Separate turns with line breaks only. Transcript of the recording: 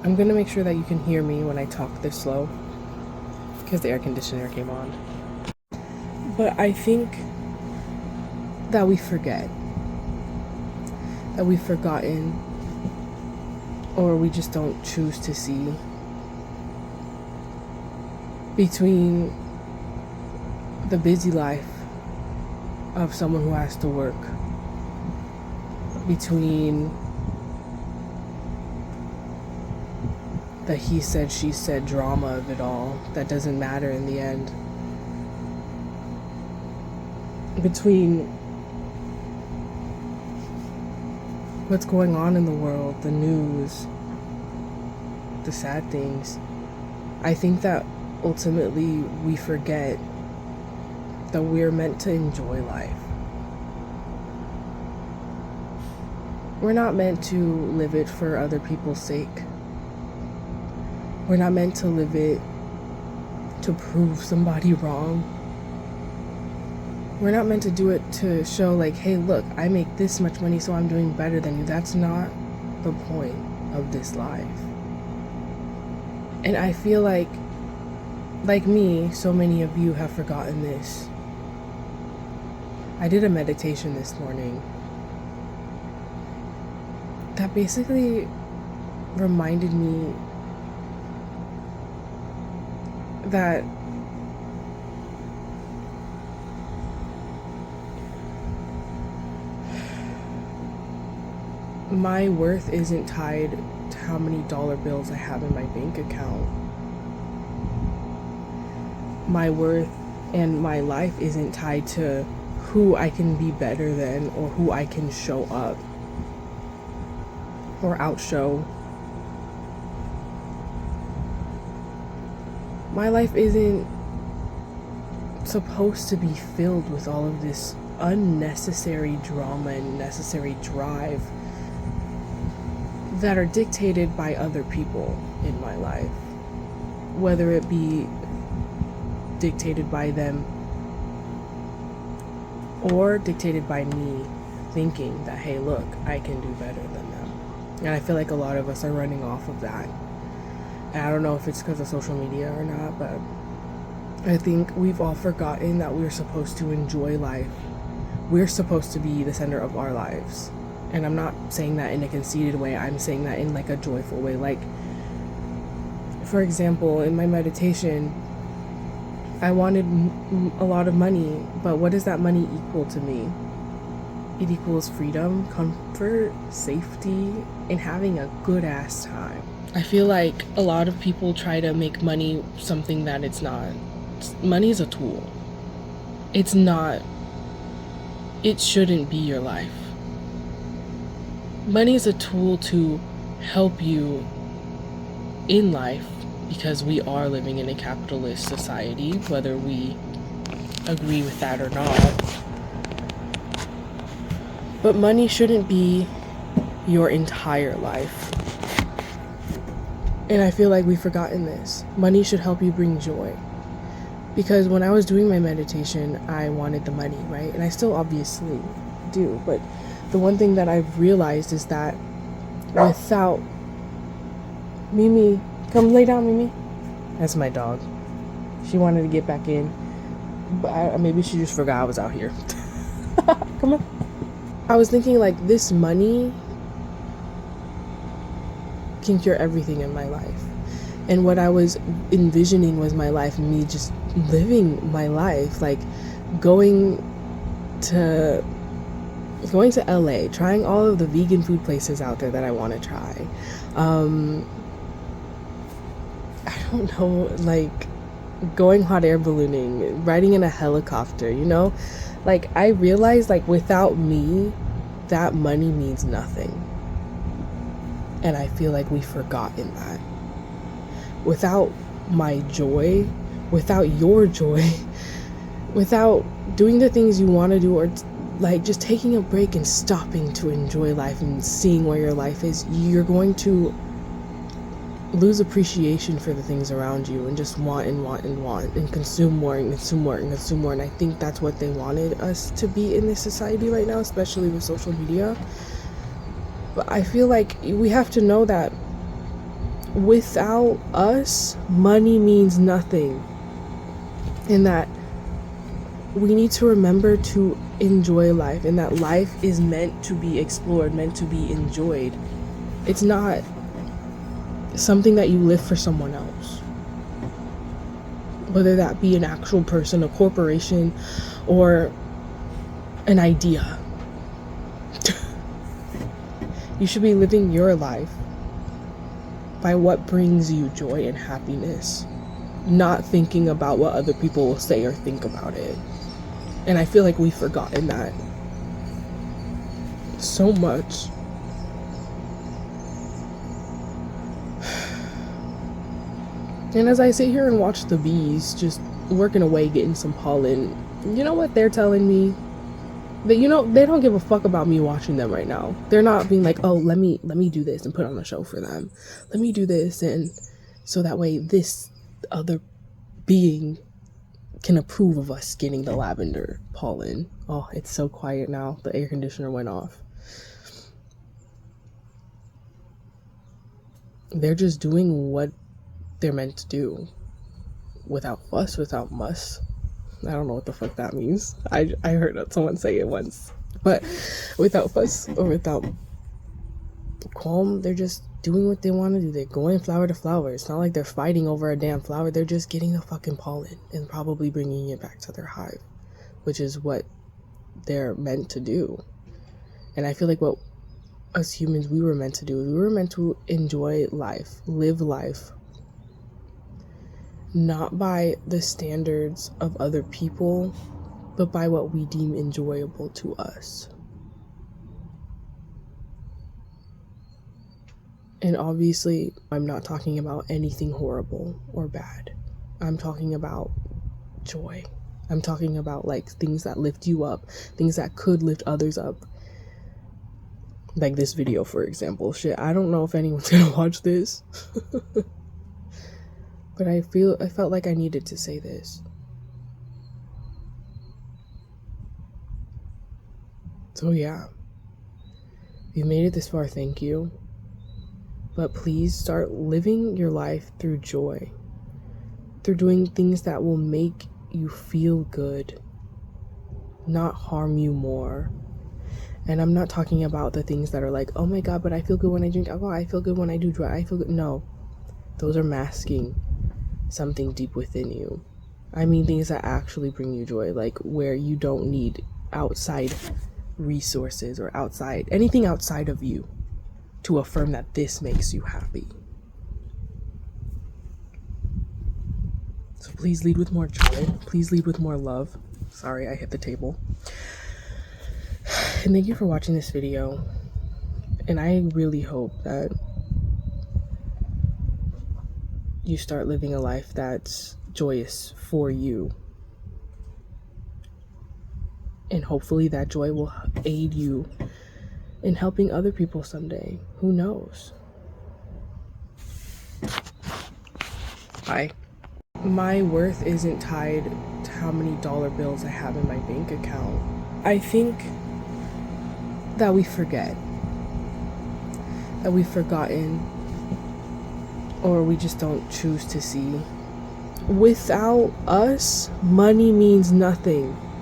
I'm gonna make sure that you can hear me when I talk this slow because the air conditioner came on. But I think that we forget, that we've forgotten, or we just don't choose to see between the busy life of someone who has to work, between the he said, she said drama of it all that doesn't matter in the end, between what's going on in the world, the news, the sad things. I think that ultimately we forget that we're meant to enjoy life. We're not meant to live it for other people's sake. We're not meant to live it to prove somebody wrong. We're not meant to do it to show like, hey, look, I make this much money, so I'm doing better than you. That's not the point of this life. And I feel like me, so many of you have forgotten this. I did a meditation this morning that basically reminded me that my worth isn't tied to how many dollar bills I have in my bank account. My worth and my life isn't tied to who I can be better than or who I can show up or outshow. My life isn't supposed to be filled with all of this unnecessary drama and necessary drive that are dictated by other people in my life, whether it be dictated by them or dictated by me thinking that, hey, look, I can do better than them. And I feel like a lot of us are running off of that. And I don't know if it's because of social media or not, but I think we've all forgotten that we're supposed to enjoy life. We're supposed to be the center of our lives. And I'm not saying that in a conceited way. I'm saying that in like a joyful way. Like, for example, in my meditation, I wanted a lot of money, but what does that money equal to me? It equals freedom, comfort, safety, and having a good ass time. I feel like a lot of people try to make money something that it's not. Money is a tool. It's not, it shouldn't be your life. Money is a tool to help you in life because we are living in a capitalist society, whether we agree with that or not. But money shouldn't be your entire life. And I feel like we've forgotten this. Money should help you bring joy. Because when I was doing my meditation, I wanted the money, right? And I still obviously do. But the one thing that I've realized is that without... Mimi, come lay down, Mimi. That's my dog. She wanted to get back in. But maybe she just forgot I was out here. Come on. I was thinking like this money can cure everything in my life. And what I was envisioning was my life, me just living my life, like going to LA, trying all of the vegan food places out there that I want to try. I don't know, like going hot air ballooning, riding in a helicopter, you know? Like I realized like without me, that money means nothing. And I feel like we've forgotten that. Without my joy, without your joy, without doing the things you want to do, or like just taking a break and stopping to enjoy life and seeing where your life is, you're going to lose appreciation for the things around you and just want and consume more and consume more and consume more. And I think that's what they wanted us to be in this society right now, especially with social media. But I feel like we have to know that without us, money means nothing. And that we need to remember to enjoy life, and that life is meant to be explored, meant to be enjoyed. It's not something that you live for someone else. Whether that be an actual person, a corporation, or an idea. You should be living your life by what brings you joy and happiness, not thinking about what other people will say or think about it. And I feel like we've forgotten that so much. And as I sit here and watch the bees just working away, getting some pollen, you know what they're telling me? That, you know, they don't give a fuck about me watching them right now. They're not being like, oh, let me do this and put on a show for them. Let me do this, and so that way this other being can approve of us getting the lavender pollen. Oh, it's so quiet now. The air conditioner went off. They're just doing what they're meant to do, without fuss, without muss. I don't know what the fuck that means. I heard someone say it once. But without fuss or without qualm, they're just doing what they want to do. They're going flower to flower. It's not like they're fighting over a damn flower. They're just getting the fucking pollen and probably bringing it back to their hive, which is what they're meant to do. And I feel like what us humans, we were meant to do. We were meant to enjoy life, live life, not by the standards of other people, but by what we deem enjoyable to us. And obviously, I'm not talking about anything horrible or bad. I'm talking about joy. I'm talking about like things that lift you up, things that could lift others up. Like this video, for example. Shit, I don't know if anyone's gonna watch this. But I felt like I needed to say this. So yeah, if you made it this far, thank you. But please start living your life through joy, through doing things that will make you feel good, not harm you more. And I'm not talking about the things that are like, oh my god, but I feel good when I drink alcohol, I feel good when I do drugs, I feel good. No, those are masking something deep within you. I mean things that actually bring you joy, like where you don't need outside resources or anything outside of you to affirm that this makes you happy. So please lead with more joy. Please lead with more love. Sorry, I hit the table. And thank you for watching this video. And I really hope that you start living a life that's joyous for you. And hopefully that joy will aid you in helping other people someday. Who knows? Bye. My worth isn't tied to how many dollar bills I have in my bank account. I think that we forget. That we've forgotten, or we just don't choose to see. Without us, money means nothing.